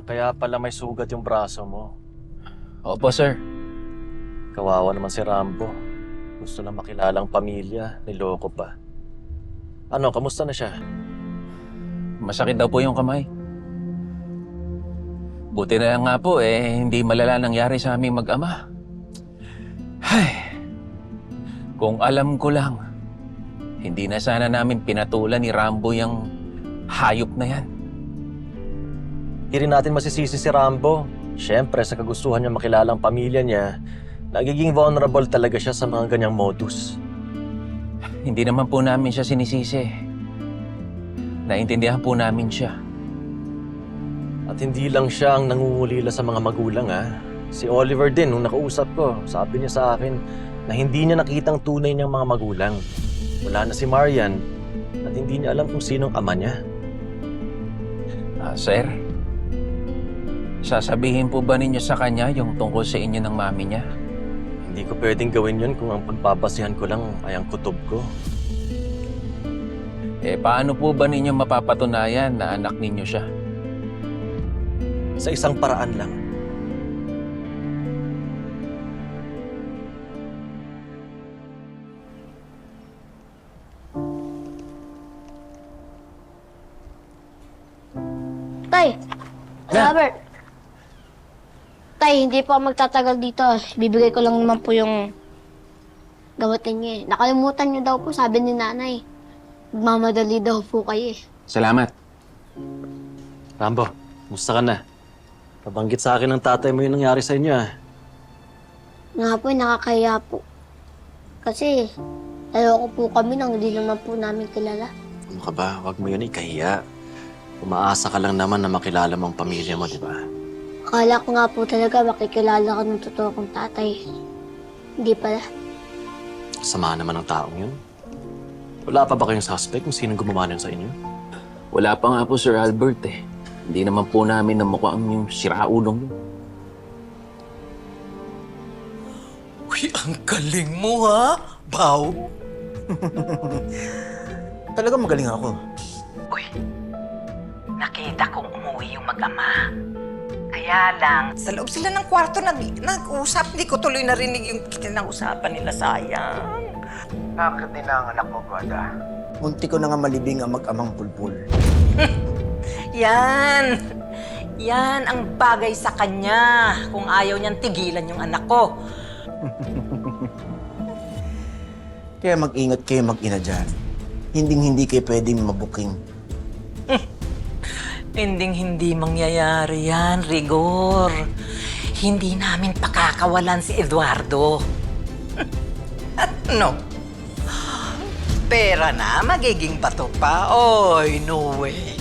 kaya pala may sugat yung braso mo. Opo, sir. Kawawa naman si Rambo. Gusto lang makilalang pamilya, niloko pa. Ano, kamusta na siya? Masakit daw po yung kamay. Buti na lang nga po, hindi malala nangyari sa aming mag-ama. Ay, kung alam ko lang, hindi na sana namin pinatulan ni Rambo yung hayop na yan. Hindi rin natin masisisi si Rambo. Siyempre, sa kagustuhan niya makilalang pamilya niya, nagiging vulnerable talaga siya sa mga ganyang modus. Hindi naman po namin siya sinisisi. Naintindihan po namin siya. At hindi lang siya ang nangungulila sa mga magulang, ha. Si Oliver din, nung nakausap ko, sabi niya sa akin na hindi niya nakitang tunay niyang mga magulang. Wala na si Marian at hindi niya alam kung sinong ama niya. Sir, sasabihin po ba ninyo sa kanya yung tungkol sa inyo ng mami niya? Hindi ko pwedeng gawin yun kung ang pagbabasihan ko lang ay ang kutob ko. Paano po ba ninyo mapapatunayan na anak ninyo siya? Sa isang paraan lang. Tay! Robert! Tay, hindi po ako magtatagal dito. Bibigay ko lang naman po yung gamutin niyo eh. Nakalimutan niyo daw po, sabi ni nanay. Magmamadali daw po kayo eh. Salamat. Rambo, musta ka na? Nabanggit sa akin ng tatay mo yung nangyari sa inyo, ha. Nga po, nakakaya po. Kasi, ayoko po kami nang hindi naman po namin kilala. Ano ka ba? Huwag mo yun ikahiya. Umaasa ka lang naman na makilala mo ang pamilya mo, di ba? Akala ko nga po talaga makikilala ka ng totoo kong tatay. Hindi pala. Sama naman ng taong yun. Wala pa ba kayong suspect kung sinong gumawa nun sa inyo? Wala pa nga po, Sir Albert Hindi naman po namin namukhang yung siraulong yun. Uy, ang galing mo, ha? Bow. Talagang magaling ako. Uy, nakita kong umuwi yung mag-ama. Kaya lang, sa loob sila ng kwarto nag-usap. Hindi ko tuloy narinig yung kinausapan nila, sayang. Bakit nila ang anak mo, Gwada? Munti ko na nga malibing ang mag-amang pulpul. Yan! Yan ang bagay sa kanya kung ayaw niyang tigilan yung anak ko. Kaya mag-ingat kayo mag-ina dyan. Hindi kayo pwedeng mabuking. Hindi mangyayari yan, Rigor. Hindi namin pakakawalan si Eduardo. Ano? Pera na, magiging bato pa. Oy, no way.